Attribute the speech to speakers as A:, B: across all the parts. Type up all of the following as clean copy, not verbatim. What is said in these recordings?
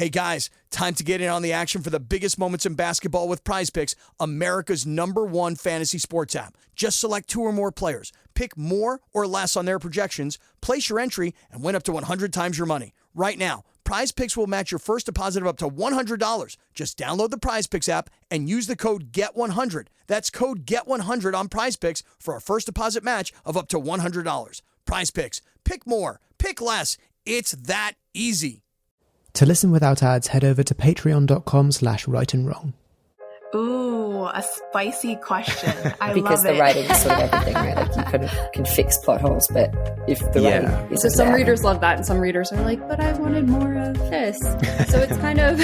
A: Hey guys, time to get in on the action for the biggest moments in basketball with Prize Picks, America's #1 fantasy sports app. Just select 2 or more players, pick more or less on their projections, place your entry, and win up to 100 times your money. Right now, Prize Picks will match your first deposit of up to $100. Just download the Prize Picks app and use the code GET100. That's code GET100 on Prize Picks for a first deposit match of up to $100. Prize Picks. Pick more. Pick less. It's that easy.
B: To listen without ads, head over to patreon.com/rightandwrong.
C: Ooh, a spicy question. I
D: because
C: love
D: the
C: it.
D: writing is sort of everything, right? Like you kind of can fix plot holes, but if the writing is
E: so some readers love that, and some readers are like, "But I wanted more of this." So it's kind of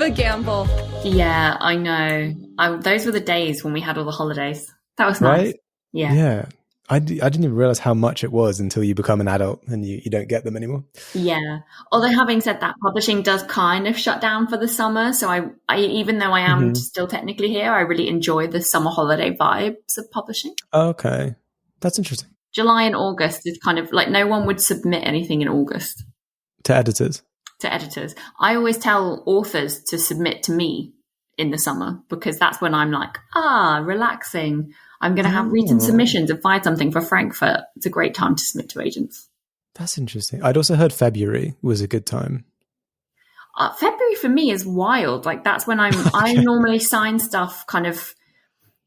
E: a gamble.
F: Yeah, I know. Those were the days when we had all the holidays. That was nice.
B: Right?
F: Yeah.
B: Yeah. I didn't even realize how much it was until you become an adult and you don't get them anymore.
F: Yeah. Although having said that, publishing does kind of shut down for the summer. So I even though I am still technically here, I really enjoy the summer holiday vibes of publishing.
B: Okay. That's interesting.
F: July and August is kind of like no one would submit anything in August.
B: To editors?
F: To editors. I always tell authors to submit to me in the summer because that's when I'm like, relaxing. I'm going to have written submissions and find something for Frankfurt. It's a great time to submit to agents.
B: That's interesting. I'd also heard February was a good time.
F: February for me is wild. Like that's when I normally sign stuff kind of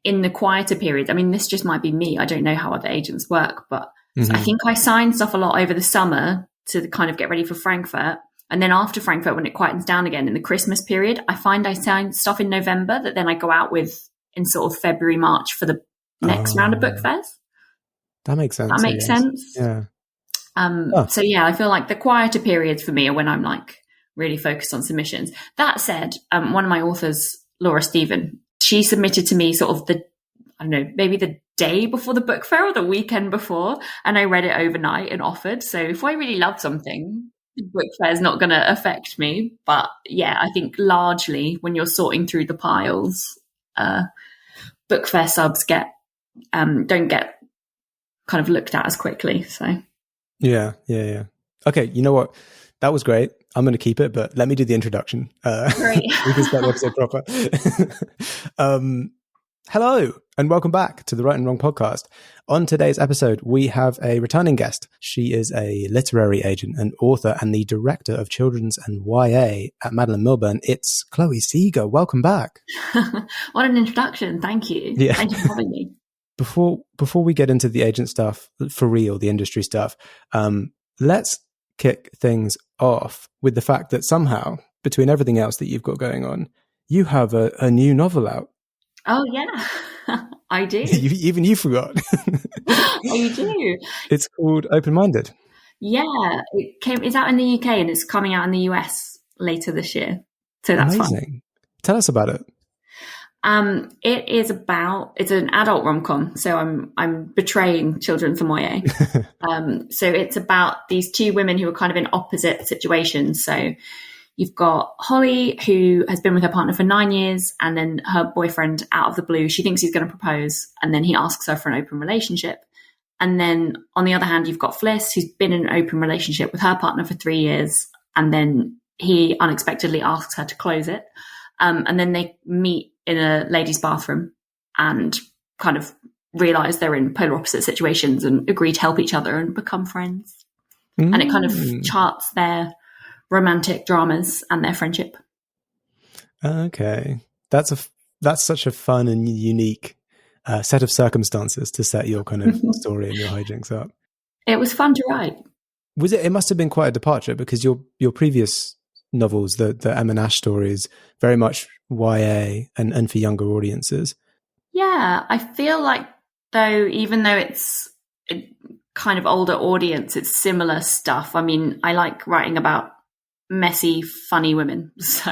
F: in the quieter period. I mean, this just might be me. I don't know how other agents work, but I think I sign stuff a lot over the summer to kind of get ready for Frankfurt. And then after Frankfurt, when it quietens down again in the Christmas period, I find I sign stuff in November that then I go out with in sort of February, March for the next round of book fairs.
B: That makes sense.
F: That makes sense.
B: Yeah.
F: So yeah, I feel like the quieter periods for me are when I'm like really focused on submissions. That said, one of my authors, Laura Stephen, she submitted to me sort of maybe the day before the book fair or the weekend before, and I read it overnight and offered. So if I really love something, the book fair is not going to affect me. But yeah, I think largely when you're sorting through the piles, book fair subs don't get kind of looked at as quickly. So
B: yeah. Okay, you know what? That was great. I'm going to keep it, but let me do the introduction.
F: Great.
B: We can start the episode proper. Hello, and welcome back to the Right and Wrong podcast. On today's episode, we have a returning guest. She is a literary agent and author and the director of children's and YA at Madeline Milburn. It's Chloe Seager. Welcome back.
F: What an introduction. Thank you.
B: Yeah.
F: Thank you for having me.
B: Before we get into the agent stuff, for real, the industry stuff, let's kick things off with the fact that somehow, between everything else that you've got going on, you have a new novel out.
F: Oh, yeah, I do.
B: Even you forgot.
F: I do.
B: It's called Open-Minded.
F: Yeah, it's out in the UK and it's coming out in the US later this year. So that's
B: amazing.
F: Fun.
B: Tell us about it.
F: It's an adult rom-com. So I'm betraying children from YA. So it's about these two women who are kind of in opposite situations. So you've got Holly, who has been with her partner for 9 years, and then her boyfriend, out of the blue, she thinks he's going to propose, and then he asks her for an open relationship. And then on the other hand, you've got Fliss, who's been in an open relationship with her partner for 3 years, and then he unexpectedly asks her to close it. And then they meet in a ladies' bathroom and kind of realize they're in polar opposite situations and agree to help each other and become friends. And it kind of charts their romantic dramas and their friendship.
B: Okay. That's such a fun and unique set of circumstances to set your kind of story and your hijinks up.
F: It was fun to write.
B: It must have been quite a departure because your previous novels, the Em and Ash stories, very much YA and for younger audiences.
F: Yeah, I feel like even though it's a kind of older audience, it's similar stuff. I mean, I like writing about messy, funny women. So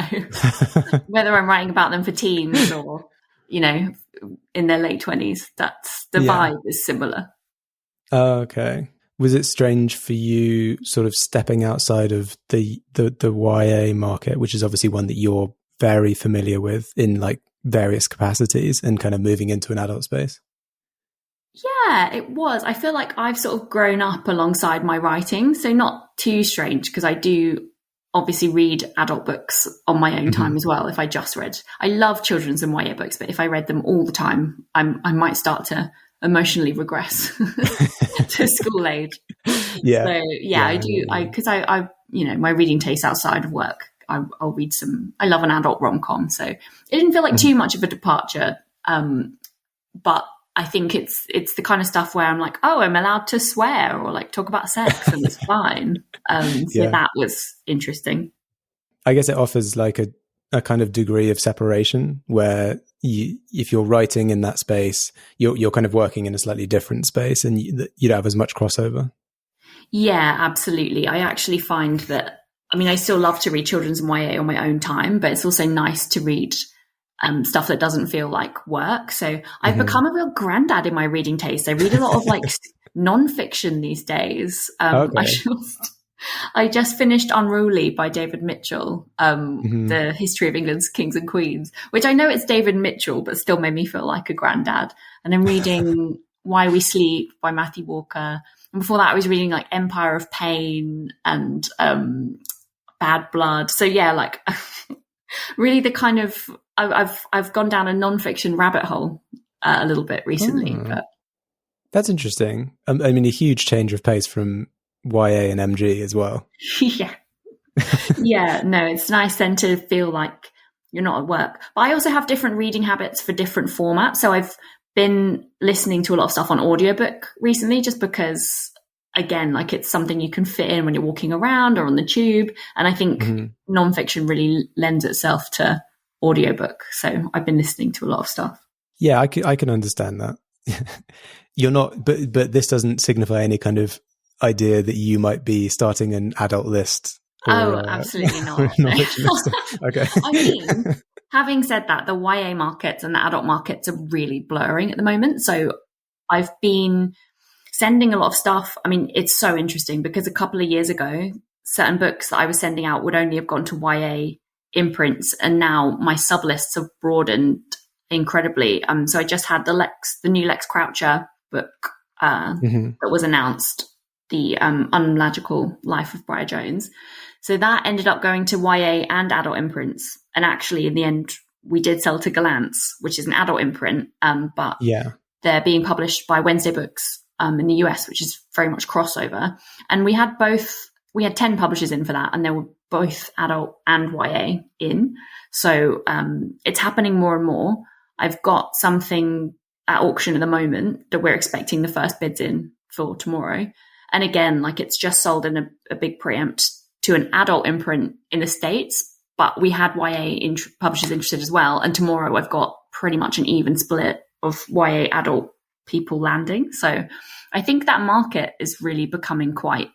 F: whether I'm writing about them for teens or, in their late 20s, that's the vibe is similar.
B: Okay. Was it strange for you sort of stepping outside of the YA market, which is obviously one that you're very familiar with in like various capacities, and kind of moving into an adult space?
F: Yeah, it was. I feel like I've sort of grown up alongside my writing, so not too strange because I do obviously read adult books on my own time as well. If I just read, I love children's and YA books, but if I read them all the time, I might start to emotionally regress to school age.
B: Yeah.
F: So I do. Because I my reading taste outside of work, I'll read some. I love an adult rom-com, so it didn't feel like too much of a departure. But I think it's the kind of stuff where I'm like, oh, I'm allowed to swear or like talk about sex, and it's fine. So that was interesting.
B: I guess it offers like a kind of degree of separation where if you're writing in that space, you're kind of working in a slightly different space, and you don't have as much crossover. Yeah,
F: absolutely. I actually find that, I mean, I still love to read children's and YA on my own time, but it's also nice to read stuff that doesn't feel like work. So I've become a real granddad in my reading taste. I read a lot of like nonfiction these days. I just finished Unruly by David Mitchell, the history of England's kings and queens, which I know it's David Mitchell, but still made me feel like a granddad. And I'm reading Why We Sleep by Matthew Walker. And before that, I was reading like Empire of Pain and Bad Blood. So yeah, like really the kind of, I've gone down a nonfiction rabbit hole a little bit recently. But
B: that's interesting. I mean, a huge change of pace from YA and MG as well.
F: No, it's nice then to feel like you're not at work. But I also have different reading habits for different formats. So I've been listening to a lot of stuff on audiobook recently, just because, again, like it's something you can fit in when you're walking around or on the tube. And I think nonfiction really lends itself to audiobook. So I've been listening to a lot of stuff.
B: Yeah, I can understand that. You're not, but this doesn't signify any kind of idea that you might be starting an adult list.
F: Absolutely not.
B: Okay.
F: I mean, having said that, the YA markets and the adult markets are really blurring at the moment. So I've been sending a lot of stuff. I mean, it's so interesting because a couple of years ago, certain books that I was sending out would only have gone to YA imprints, and now my sublists have broadened incredibly. So I just had the new Lex Croucher book that was announced, the Unmagical Life of Briar Jones. So that ended up going to YA and adult imprints. And actually, in the end, we did sell to Galance, which is an adult imprint, but they're being published by Wednesday Books in the US, which is very much crossover. And we had 10 publishers in for that, and they were both adult and YA in. So it's happening more and more. I've got something at auction at the moment that we're expecting the first bids in for tomorrow. And again, like it's just sold in a big preempt to an adult imprint in the States, but we had YA publishers interested as well. And tomorrow I've got pretty much an even split of YA adult people landing. So I think that market is really becoming quite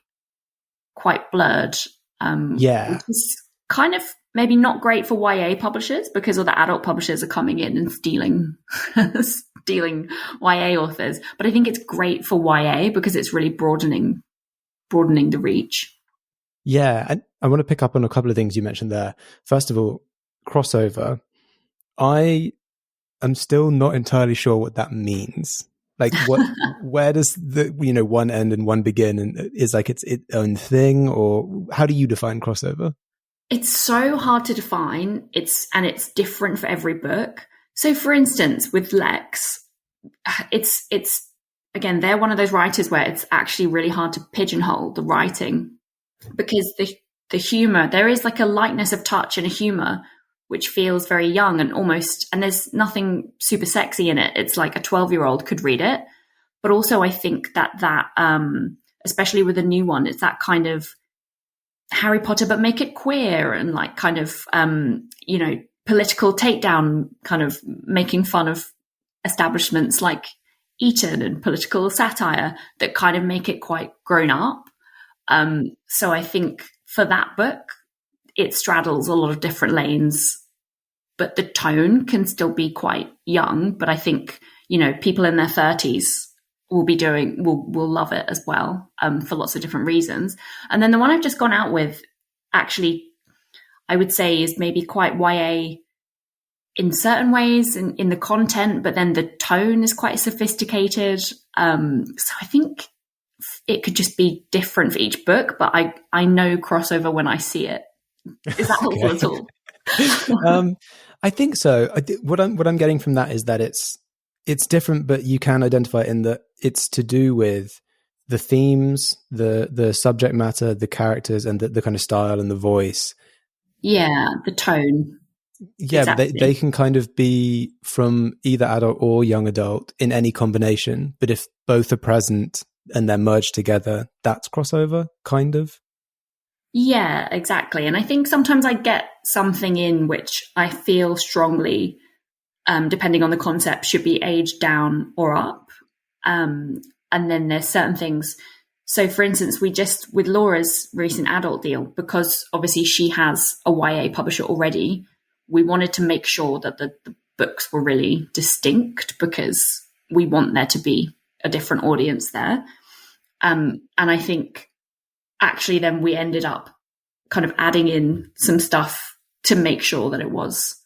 F: blurred. Which is kind of maybe not great for YA publishers because all the adult publishers are coming in and stealing YA authors. But I think it's great for YA because it's really broadening the reach.
B: Yeah, and I want to pick up on a couple of things you mentioned there. First of all, crossover. I am still not entirely sure what that means. Like, where does the one end and one begin, and is like its own thing, or how do you define crossover?
F: It's so hard to define. It's different for every book. So, for instance, with Lex, it's again, they're one of those writers where it's actually really hard to pigeonhole the writing because the humor, there is like a lightness of touch and a humor which feels very young and almost, and there's nothing super sexy in it. It's like a 12-year-old could read it. But also I think that especially with the new one, it's that kind of Harry Potter, but make it queer and like kind of, political takedown, kind of making fun of establishments like Eton and political satire that kind of make it quite grown up. So I think for that book, it straddles a lot of different lanes, but the tone can still be quite young. But I think, people in their 30s will love it as well, for lots of different reasons. And then the one I've just gone out with, actually, I would say is maybe quite YA in certain ways in the content, but then the tone is quite sophisticated. So I think it could just be different for each book, but I know crossover when I see it. Is that helpful at all?
B: I think so. What I'm getting from that is that it's different, but you can identify in that it's to do with the themes, the subject matter, the characters, and the kind of style and the voice.
F: Yeah, the tone.
B: Yeah, exactly. They can kind of be from either adult or young adult in any combination. But if both are present and they're merged together, that's crossover, kind of.
F: Yeah, exactly. And I think sometimes I get something in which I feel strongly, depending on the concept, should be aged down or up. And then there's certain things. So, for instance, with Laura's recent adult deal, because obviously she has a YA publisher already, we wanted to make sure that the books were really distinct because we want there to be a different audience there. And I think actually then we ended up kind of adding in some stuff to make sure that it was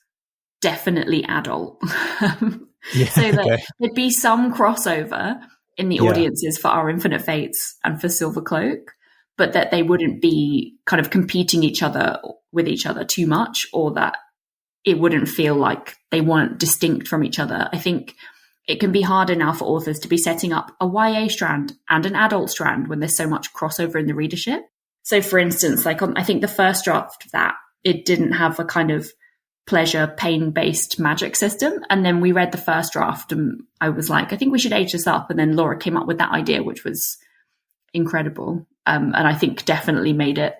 F: definitely adult. So that there'd be some crossover in the audiences for Our Infinite Fates and for Silver Cloak, but that they wouldn't be kind of competing with each other too much, or that it wouldn't feel like they weren't distinct from each other. I think it can be harder now for authors to be setting up a YA strand and an adult strand when there's so much crossover in the readership. So for instance, like I think the first draft of that, it didn't have a kind of pleasure, pain-based magic system. And then we read the first draft and I was like, I think we should age this up. And then Laura came up with that idea, which was incredible. And I think definitely made it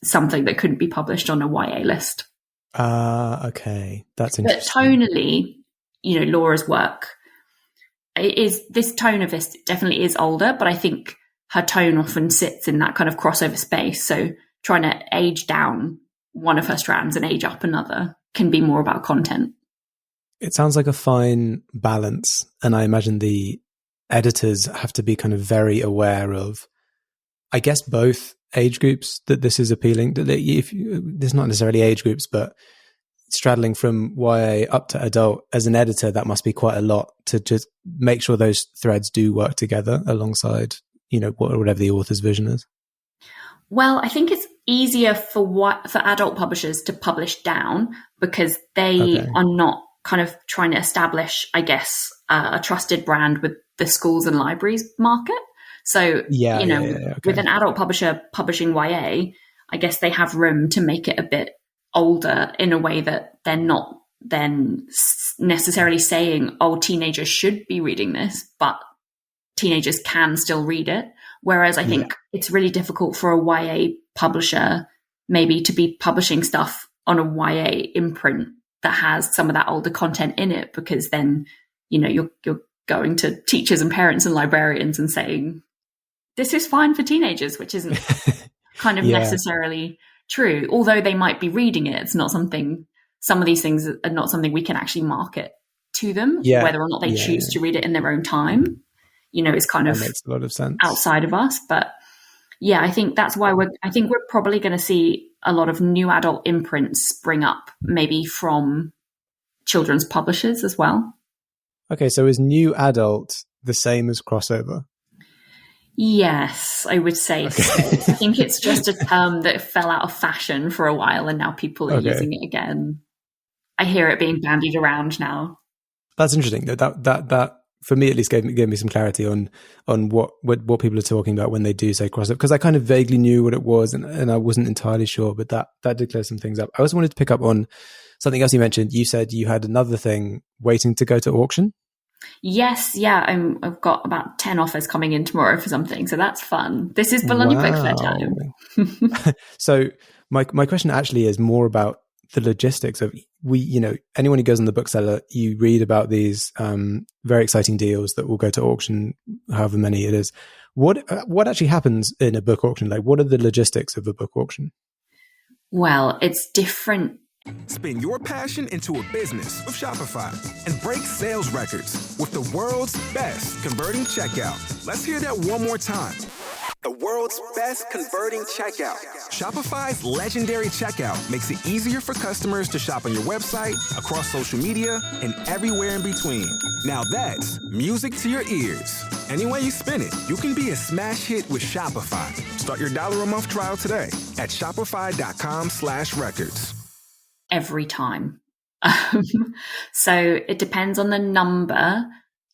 F: something that couldn't be published on a YA list.
B: Okay. That's interesting.
F: But tonally, Laura's work this tone of this definitely is older, but I think her tone often sits in that kind of crossover space. So trying to age down one of her strands and age up another can be more about content.
B: It sounds like a fine balance. And I imagine the editors have to be kind of very aware of, I guess, both age groups that this is appealing to. There's not necessarily age groups, but straddling from YA up to adult, as an editor, that must be quite a lot to just make sure those threads do work together alongside, whatever the author's vision is.
F: Well, I think it's easier for adult publishers to publish down because they are not kind of trying to establish, I guess, a trusted brand with the schools and libraries market. So, with an adult publisher publishing YA, I guess they have room to make it a bit older in a way that they're not then necessarily saying, oh, teenagers should be reading this, but teenagers can still read it. Whereas I think it's really difficult for a YA publisher maybe to be publishing stuff on a YA imprint that has some of that older content in it, because then, you're going to teachers and parents and librarians and saying, this is fine for teenagers, which isn't kind of necessarily true. Although they might be reading it, it's not something, some of these things are not something we can actually market to them, whether or not they choose to read it in their own time, is kind of
B: makes a lot of sense
F: outside of us. But I think that's why we're probably going to see a lot of new adult imprints spring up, maybe from children's publishers as well.
B: Okay, so is new adult the same as crossover?
F: Yes, I would say so. I think it's just a term that fell out of fashion for a while and now people are using it again. I hear it being bandied around now. That's
B: interesting. That for me at least gave me some clarity on what people are talking about when they do say crossover, because I kind of vaguely knew what it was and I wasn't entirely sure, but that did clear some things up. I also wanted to pick up on something else you mentioned. You said you had another thing waiting to go to auction.
F: Yes, I've got about 10 offers coming in tomorrow for something, so that's fun. This is Bologna Book Fair time.
B: So my question actually is more about the logistics of anyone who goes on the bookseller, you read about these very exciting deals that will go to auction, however many it is. What actually happens in a book auction? Like, what are the logistics of a book auction?
F: Well, it's different.
G: Spin your passion into a business with Shopify and break sales records with the world's best converting checkout. Let's hear that one more time. The world's best converting checkout. Shopify's legendary checkout makes it easier for customers to shop on your website, across social media, and everywhere in between. Now that's music to your ears. Any way you spin it, you can be a smash hit with Shopify. Start your $1 a month trial today at shopify.com/records.
F: Every time. So it depends on the number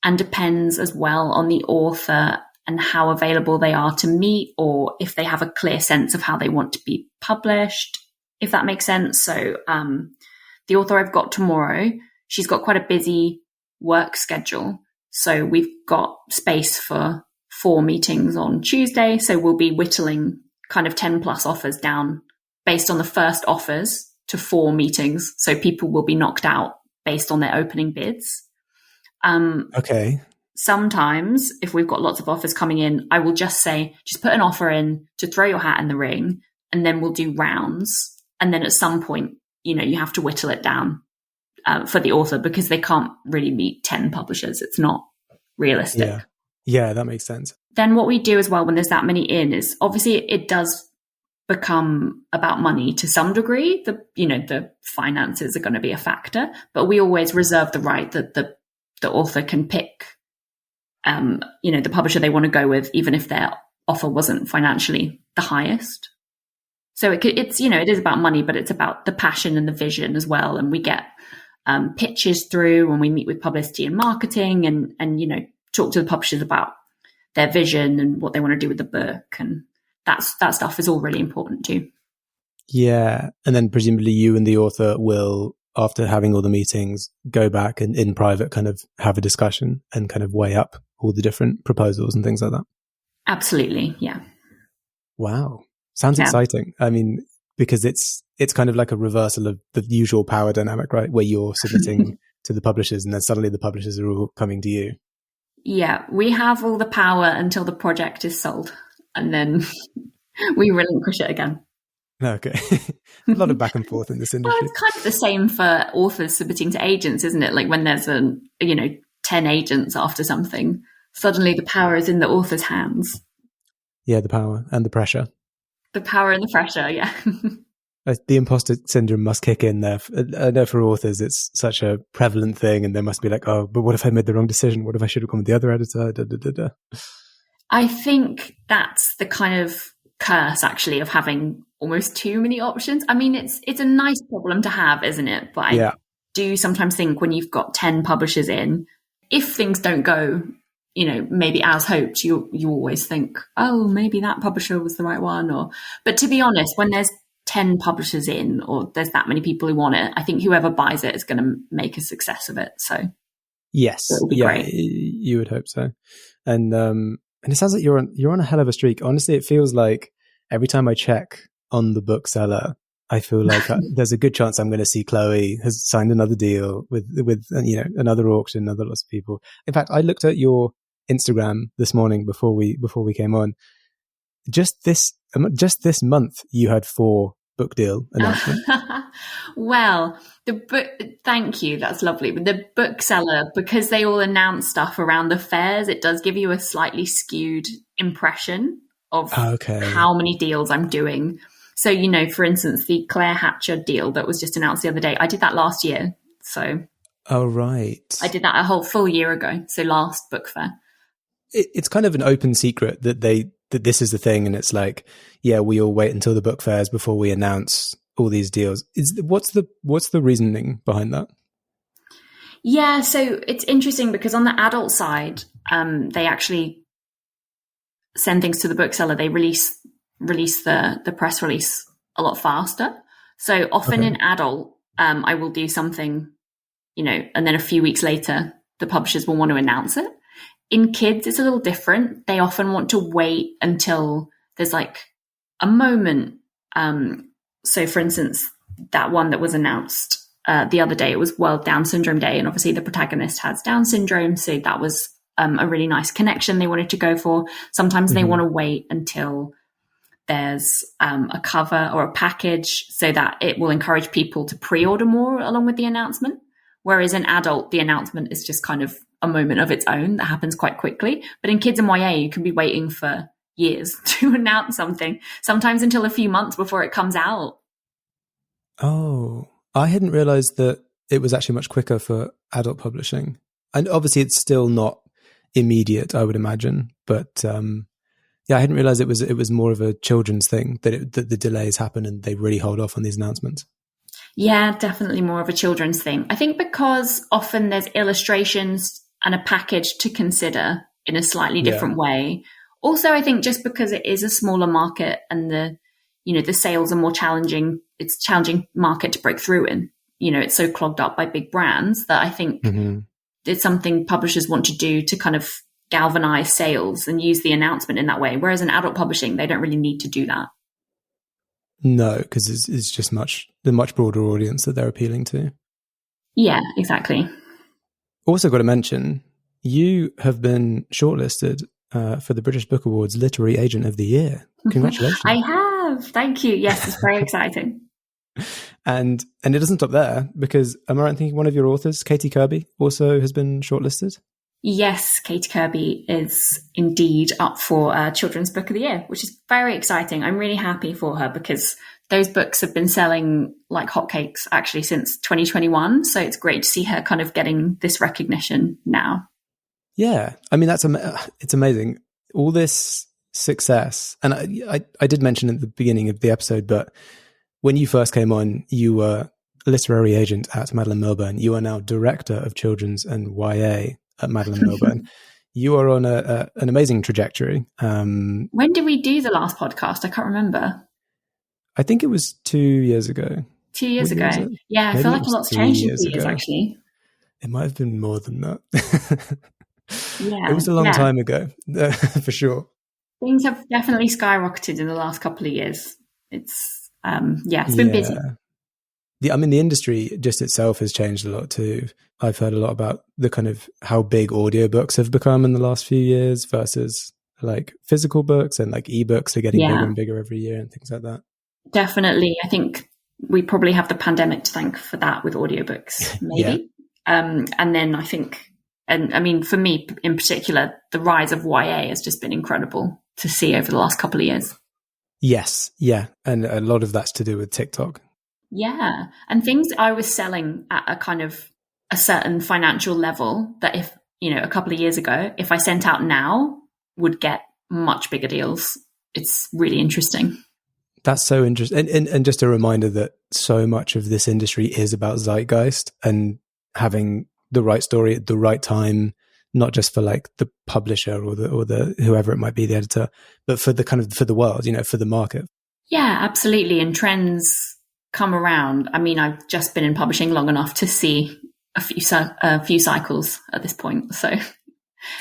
F: and depends as well on the author and how available they are to meet, or if they have a clear sense of how they want to be published, if that makes sense. So the author I've got tomorrow, she's got quite a busy work schedule. So we've got space for 4 meetings on Tuesday. So we'll be whittling kind of 10 plus offers down based on the first offers to 4 meetings. So people will be knocked out based on their opening bids.
B: Okay.
F: Sometimes if we've got lots of offers coming in, I will just say, just put an offer in to throw your hat in the ring, and then we'll do rounds. And then at some point, you have to whittle it down for the author, because they can't really meet 10 publishers. It's not realistic.
B: Yeah, that makes sense.
F: Then what we do as well when there's that many in is, obviously it does become about money to some degree. The finances are going to be a factor, but we always reserve the right that the author can pick the publisher they want to go with, even if their offer wasn't financially the highest. So it is about money, but it's about the passion and the vision as well. And we get pitches through when we meet with publicity and marketing, and talk to the publishers about their vision and what they want to do with the book, and that stuff is all really important too.
B: Yeah, and then presumably you and the author will, after having all the meetings, go back and in private kind of have a discussion and kind of weigh up all the different proposals and things like that.
F: Absolutely, yeah.
B: Wow. Sounds exciting. I mean, because it's kind of like a reversal of the usual power dynamic, right? Where you're submitting to the publishers and then suddenly the publishers are all coming to you.
F: Yeah, we have all the power until the project is sold, and then we relinquish it again.
B: Okay. A lot of back and forth in this industry.
F: Well, it's kind of the same for authors submitting to agents, isn't it? Like when there's 10 agents after something, suddenly the power is in the author's hands.
B: Yeah, the power and the pressure.
F: The power and the pressure, yeah.
B: The imposter syndrome must kick in there. I know for authors it's such a prevalent thing, and they must be like, oh, but what if I made the wrong decision? What if I should have gone with the other editor? Da, da, da, da.
F: I think that's the kind of curse, actually, of having almost too many options. I mean, it's a nice problem to have, isn't it? But I do sometimes think when you've got 10 publishers in, if things don't go, maybe as hoped, you always think, oh, maybe that publisher was the right one. But to be honest, when there's 10 publishers in, or there's that many people who want it, I think whoever buys it is going to make a success of it. So
B: yes,
F: it'll be great.
B: You would hope so. And it sounds like you're on a hell of a streak. Honestly, it feels like every time I check on the bookseller, I feel like there's a good chance I'm going to see Chloe has signed another deal with another auction, another lots of people. In fact, I looked at your Instagram this morning before we came on. Just this month, you had 4 book deal announcements.
F: Well, thank you. That's lovely. But the bookseller, because they all announce stuff around the fairs, it does give you a slightly skewed impression of how many deals I'm doing. So, for instance, the Claire Hatcher deal that was just announced the other day, I did that last year. So,
B: oh, right.
F: I did that a whole full year ago. So last book fair.
B: It's kind of an open secret that this is the thing. And it's like, yeah, we all wait until the book fairs before we announce all these deals. What's the reasoning behind that?
F: Yeah. So it's interesting because on the adult side, they actually send things to the bookseller. They release the press release a lot faster. So often in adult, I will do something, and then a few weeks later, the publishers will want to announce it. In kids, it's a little different. They often want to wait until there's like a moment. So for instance, that one that was announced the other day, it was World Down Syndrome Day. And obviously the protagonist has Down syndrome. So that was a really nice connection they wanted to go for. Sometimes they want to wait until there's a cover or a package so that it will encourage people to pre-order more along with the announcement. Whereas in adult, the announcement is just kind of a moment of its own that happens quite quickly. But in kids and YA, you can be waiting for years to announce something, sometimes until a few months before it comes out.
B: Oh, I hadn't realized that it was actually much quicker for adult publishing. And obviously it's still not immediate, I would imagine. But Yeah, I hadn't realized it was more of a children's thing, that the delays happen and they really hold off on these announcements.
F: Yeah, definitely more of a children's thing. I think because often there's illustrations and a package to consider in a slightly different way. Also, I think just because it is a smaller market and the sales are more challenging, it's a challenging market to break through in. It's so clogged up by big brands that I think it's something publishers want to do to kind of galvanize sales and use the announcement in that way. Whereas in adult publishing, they don't really need to do that.
B: No, because it's just the much broader audience that they're appealing to.
F: Yeah, exactly.
B: Also got to mention, you have been shortlisted for the British Book Awards Literary Agent of the Year. Congratulations.
F: I have. Thank you. Yes, it's very exciting.
B: And it doesn't stop there, because am I right in thinking one of your authors, Katie Kirby, also has been shortlisted?
F: Yes, Katie Kirby is indeed up for Children's Book of the Year, which is very exciting. I'm really happy for her because those books have been selling like hotcakes actually since 2021. So it's great to see her kind of getting this recognition now.
B: Yeah, I mean, it's amazing. All this success, and I did mention at the beginning of the episode, but when you first came on, you were literary agent at Madeleine Milburn. You are now director of children's and YA at Madeleine Milburn. You are on an amazing trajectory.
F: When did we do the last podcast? I can't remember.
B: I think it was 2 years ago.
F: 2 years ago. Yeah, I feel like a lot's changed in 2 years, actually.
B: It might have been more than that.
F: Yeah,
B: it was a long time ago, for sure.
F: Things have definitely skyrocketed in the last couple of years. It's been busy.
B: I mean, the industry just itself has changed a lot too. I've heard a lot about the kind of how big audiobooks have become in the last few years versus like physical books, and like ebooks are getting bigger and bigger every year and things like that.
F: Definitely. I think we probably have the pandemic to thank for that with audiobooks, maybe. And then I think, and I mean, for me in particular, the rise of YA has just been incredible to see over the last couple of years.
B: Yes. Yeah. And a lot of that's to do with TikTok.
F: Yeah. And things I was selling at a kind of a certain financial level that if, a couple of years ago, if I sent out now, would get much bigger deals. It's really interesting.
B: That's so interesting. And just a reminder that so much of this industry is about zeitgeist and having the right story at the right time, not just for like the publisher or the whoever it might be, the editor, but for the kind of, for the world, for the market. Yeah,
F: absolutely. And trends come around. I mean, I've just been in publishing long enough to see a few cycles at this point. So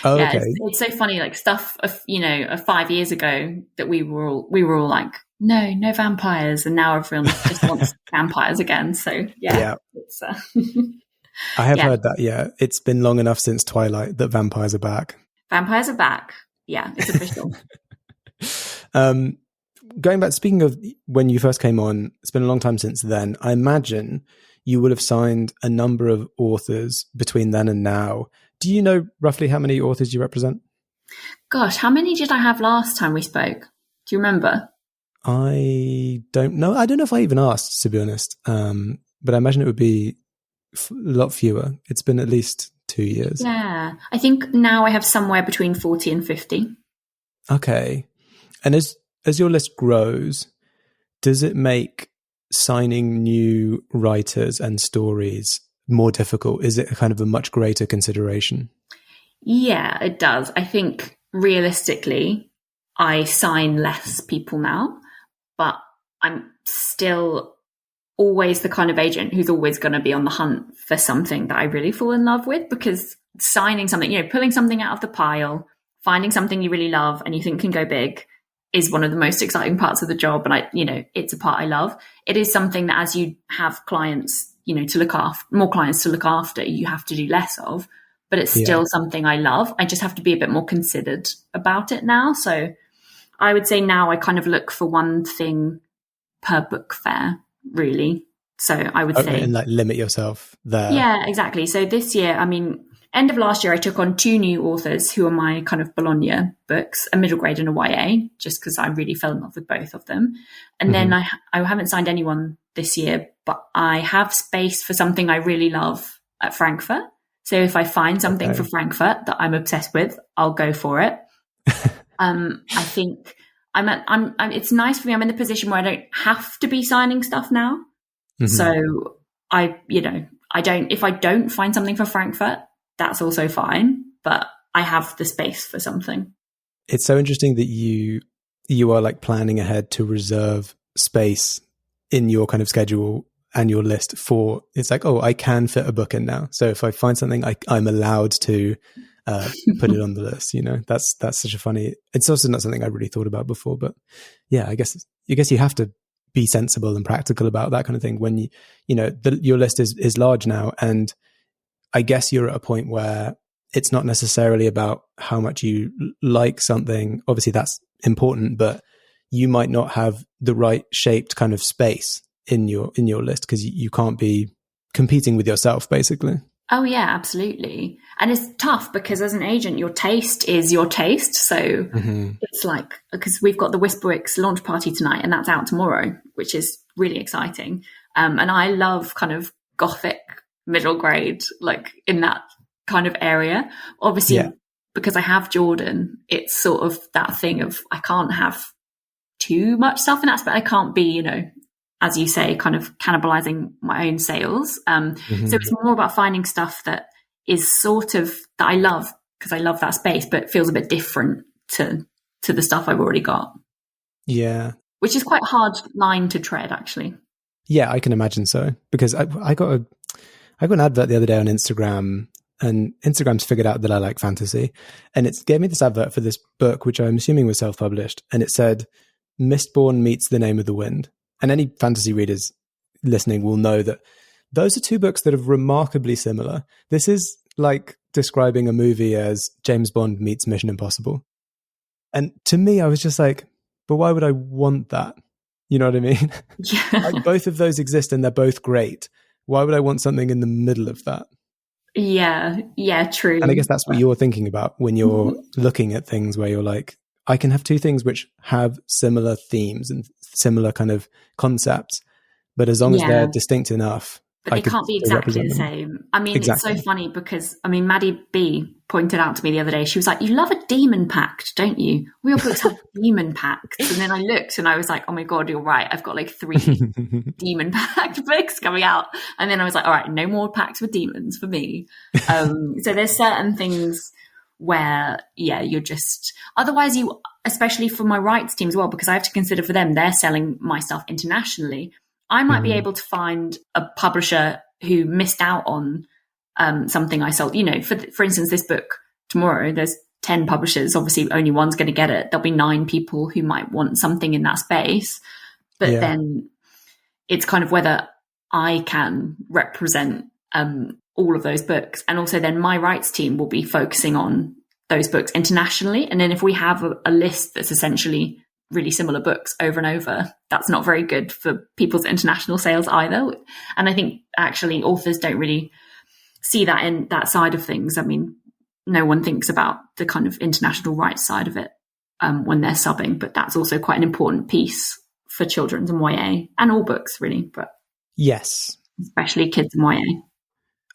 B: okay.
F: It's so funny, like stuff of 5 years ago that we were all like, no vampires, and now everyone just wants vampires again. So it's
B: I have heard that. Yeah, it's been long enough since Twilight that vampires are back.
F: Vampires are back. Yeah, it's official.
B: Going back, speaking of when you first came on, it's been a long time since then. I imagine you will have signed a number of authors between then and now. Do you know roughly how many authors you represent?
F: Gosh, how many did I have last time we spoke? Do you remember?
B: I don't know. I don't know if I even asked, to be honest. But I imagine it would be a lot fewer. It's been at least 2 years.
F: Yeah. I think now I have somewhere between 40 and 50.
B: Okay. And as your list grows, does it make signing new writers and stories more difficult? Is it kind of a much greater consideration?
F: Yeah, it does. I think realistically, I sign less people now, but I'm still always the kind of agent who's always going to be on the hunt for something that I really fall in love with, because signing something, pulling something out of the pile, finding something you really love and you think can go big is one of the most exciting parts of the job. And it's a part I love. It is something that as you have clients, to look after, more clients to look after, you have to do less of, but it's still something I love. I just have to be a bit more considered about it now. So I would say now I kind of look for one thing per book fair, really. So I would say,
B: and like limit yourself there.
F: Yeah, exactly. So this year, end of last year, I took on 2 new authors who are my kind of Bologna books, a middle grade and a YA, just because I really fell in love with both of them. And then I haven't signed anyone this year, but I have space for something I really love at Frankfurt. So if I find something for Frankfurt that I'm obsessed with, I'll go for it. I think it's nice for me. I'm in the position where I don't have to be signing stuff now. Mm-hmm. So if I don't find something for Frankfurt, that's also fine, but I have the space for something.
B: It's so interesting that you are like planning ahead to reserve space in your kind of schedule and your list for, it's like, oh, I can fit a book in now. So if I find something, I'm allowed to put it on the list, that's such a funny, it's also not something I really thought about before, but yeah, I guess you have to be sensible and practical about that kind of thing when your list is large now. And I guess you're at a point where it's not necessarily about how much you like something. Obviously that's important, but you might not have the right shaped kind of space in your list because you can't be competing with yourself, basically.
F: Oh yeah, absolutely. And it's tough because as an agent, your taste is your taste. So it's like, because we've got the Whisperwicks launch party tonight and that's out tomorrow, which is really exciting. And I love kind of gothic middle grade, like in that kind of area. Obviously, because I have Jordan, it's sort of that thing of I can't have too much stuff in that, but I can't be, as you say, kind of cannibalizing my own sales. So it's more about finding stuff that is sort of that I love because I love that space, but feels a bit different to the stuff I've already got.
B: Yeah.
F: Which is quite a hard line to tread, actually.
B: Yeah, I can imagine so. Because I got an advert the other day on Instagram, and Instagram's figured out that I like fantasy. And it gave me this advert for this book, which I'm assuming was self-published. And it said, Mistborn meets The Name of the Wind. And any fantasy readers listening will know that those are two books that are remarkably similar. This is like describing a movie as James Bond meets Mission Impossible. And to me, I was just like, but why would I want that? You know what I mean?
F: Yeah.
B: Like both of those exist and they're both great. Why would I want something in the middle of that?
F: Yeah, true.
B: And I guess that's what you're thinking about when you're looking at things where you're like, I can have two things which have similar themes and similar kind of concepts, but as long as they're distinct enough.
F: But they can't be exactly the same. I mean, exactly. It's so funny because, Maddie B pointed out to me the other day, she was like, you love a demon pact, don't you? All your books have demon pacts. And then I looked and I was like, oh my God, you're right. I've got like 3 demon pact books coming out. And then I was like, all right, no more pacts with demons for me. So there's certain things where, you're just, otherwise especially for my rights team as well, because I have to consider for them, they're selling my stuff internationally. I might be able to find a publisher who missed out on something I sold. For instance, this book tomorrow, there's 10 publishers. Obviously, only one's going to get it. There'll be 9 people who might want something in that space. But then it's kind of whether I can represent all of those books. And also then my rights team will be focusing on those books internationally. And then if we have a list that's essentially really similar books over and over, that's not very good for people's international sales either. And I think actually authors don't really see that in that side of things. I mean, no one thinks about the kind of international rights side of it when they're subbing, but that's also quite an important piece for children's and YA and all books really, but
B: yes,
F: especially kids and YA.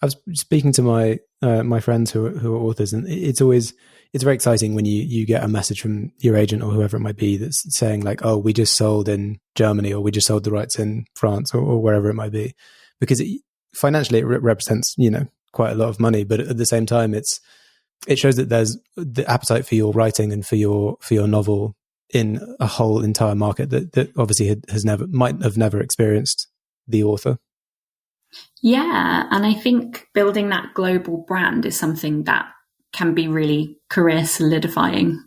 B: I was speaking to my friends who are authors, and it's very exciting when you get a message from your agent or whoever it might be that's saying like, oh, we just sold in Germany, or we just sold the rights in France, or wherever it might be, because financially it represents quite a lot of money, but at the same time it shows that there's the appetite for your writing and for your novel in a whole entire market that obviously might have never experienced the author.
F: Yeah, and I think building that global brand is something that can be really career solidifying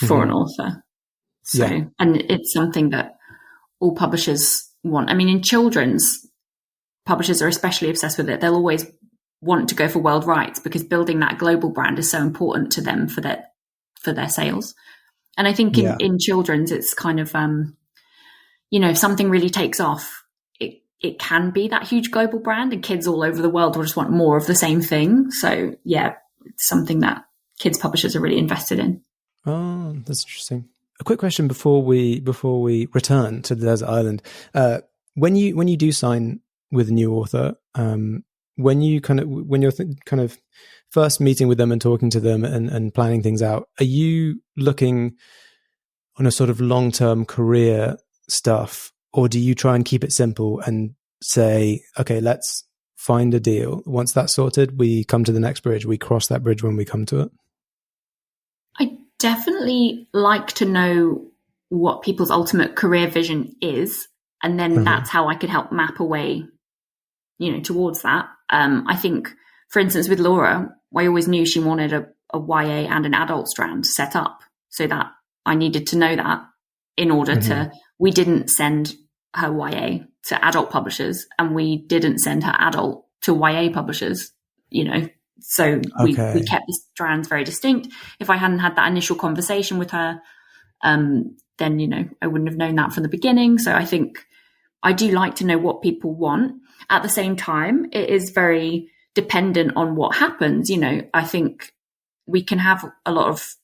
F: for an author. So, and it's something that all publishers want. I mean, in children's, publishers are especially obsessed with it. They'll always want to go for world rights because building that global brand is so important to them for their sales. And I think in children's, it's kind of, if something really takes off, it can be that huge global brand, and kids all over the world will just want more of the same thing. So it's something that kids publishers are really invested in.
B: Oh, that's interesting. A quick question before we return to the desert island. When you do sign with a new author, when you're kind of first meeting with them and talking to them and planning things out, are you looking on a sort of long-term career stuff, or do you try and keep it simple and say, okay, let's find a deal. Once that's sorted, we come to the next bridge. We cross that bridge when we come to it.
F: I definitely like to know what people's ultimate career vision is, and then that's how I could help map a way, towards that. I think, for instance, with Laura, I always knew she wanted a YA and an adult strand set up, so that I needed to know that in order to, we didn't send her YA to adult publishers and we didn't send her adult to YA publishers, so we kept the strands very distinct. If I hadn't had that initial conversation with her, then, I wouldn't have known that from the beginning. So I think I do like to know what people want. At the same time, it is very dependent on what happens. I think we can have a lot of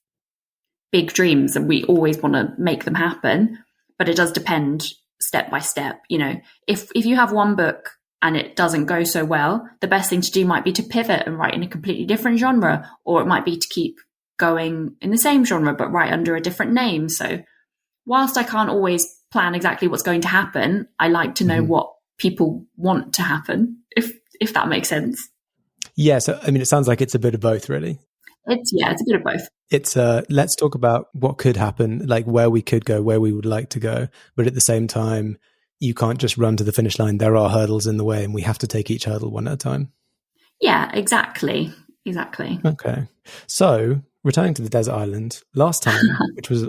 F: big dreams and we always want to make them happen, but it does depend step by step. If you have one book and it doesn't go so well, the best thing to do might be to pivot and write in a completely different genre, or it might be to keep going in the same genre but write under a different name. So whilst I can't always plan exactly what's going to happen, I like to know what people want to happen, if that makes sense.
B: Yeah, so I mean, it sounds like it's a bit of both, really.
F: It's a bit of both.
B: It's let's talk about what could happen, like where we could go, where we would like to go. But at the same time, you can't just run to the finish line. There are hurdles in the way and we have to take each hurdle one at a time. Yeah,
F: exactly.
B: Okay. So returning to the desert island, last time,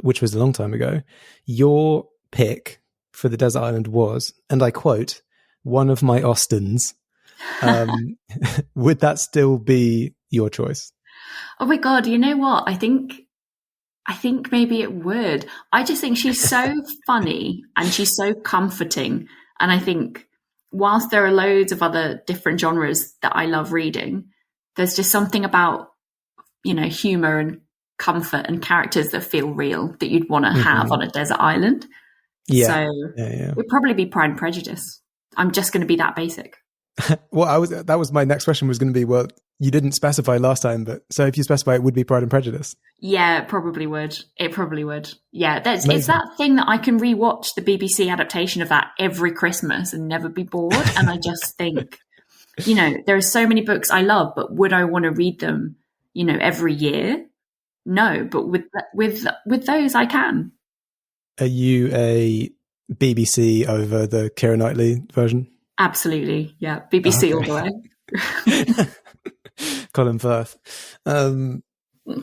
B: which was a long time ago, your pick for the desert island was, and I quote, one of my Austins. Would that still be your choice?
F: Oh my God, you know what? I think maybe it would. I just think she's so funny and she's so comforting. And I think whilst there are loads of other different genres that I love reading, there's just something about, humor and comfort and characters that feel real that you'd want to have on a desert island. Yeah. So it would probably be Pride and Prejudice. I'm just going to be that basic.
B: Well, that was my next question was going to be, well, you didn't specify last time, but so if you specify, it would be Pride and Prejudice.
F: Yeah, it probably would. Yeah, it's that thing that I can rewatch the BBC adaptation of that every Christmas and never be bored. And I just think, there are so many books I love, but would I want to read them, every year? No, but with those I can.
B: Are you a BBC over the Keira Knightley version?
F: Absolutely, yeah. BBC all the way.
B: Colin Firth.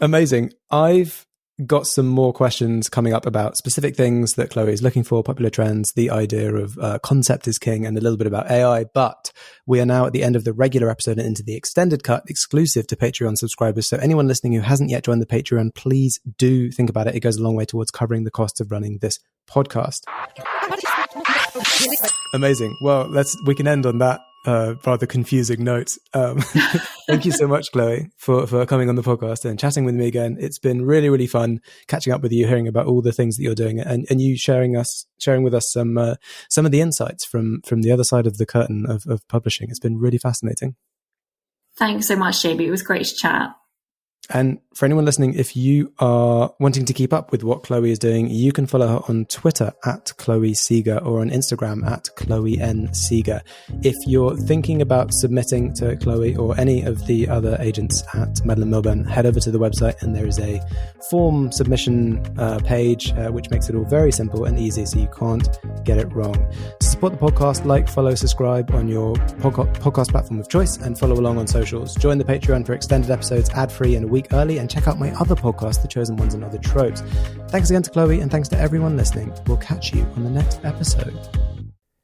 B: Amazing. I've got some more questions coming up about specific things that Chloe is looking for, popular trends, the idea of concept is king, and a little bit about AI. But we are now at the end of the regular episode and into the extended cut exclusive to Patreon subscribers. So anyone listening who hasn't yet joined the Patreon, please do think about it. It goes a long way towards covering the cost of running this podcast. Amazing. Well, we can end on that rather confusing note. Thank you so much, Chloe, for coming on the podcast and chatting with me again. It's been really, really fun catching up with you, hearing about all the things that you're doing, and you sharing with us some of the insights from the other side of the curtain of publishing. It's been really fascinating.
F: Thanks so much, JB. It was great to chat.
B: And for anyone listening, if you are wanting to keep up with what Chloe is doing, you can follow her on Twitter at Chloe Seager or on Instagram at Chloe N. Seager. If you're thinking about submitting to Chloe or any of the other agents at Madeline Milburn, head over to the website and there is a form submission page, which makes it all very simple and easy so you can't get it wrong. To support the podcast, like, follow, subscribe on your podcast platform of choice and follow along on socials. Join the Patreon for extended episodes ad-free and a week early, and check out my other podcast, The Chosen Ones and Other Tropes. Thanks again to Chloe, and thanks to everyone listening. We'll catch you on the next episode.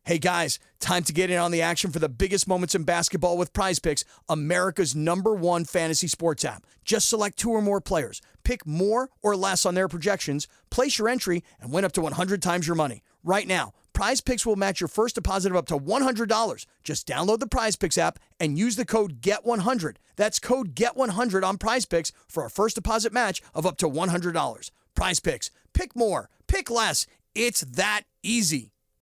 A: Hey guys, time to get in on the action for the biggest moments in basketball with Prize Picks, America's #1 fantasy sports app. Just select 2 or more players, pick more or less on their projections, place your entry, and win up to 100 times your money. Right now, Prize Picks will match your first deposit of up to $100. Just download the Prize Picks app and use the code GET100. That's code GET100 on Prize Picks for a first deposit match of up to $100. Prize Picks. Pick more. Pick less. It's that easy.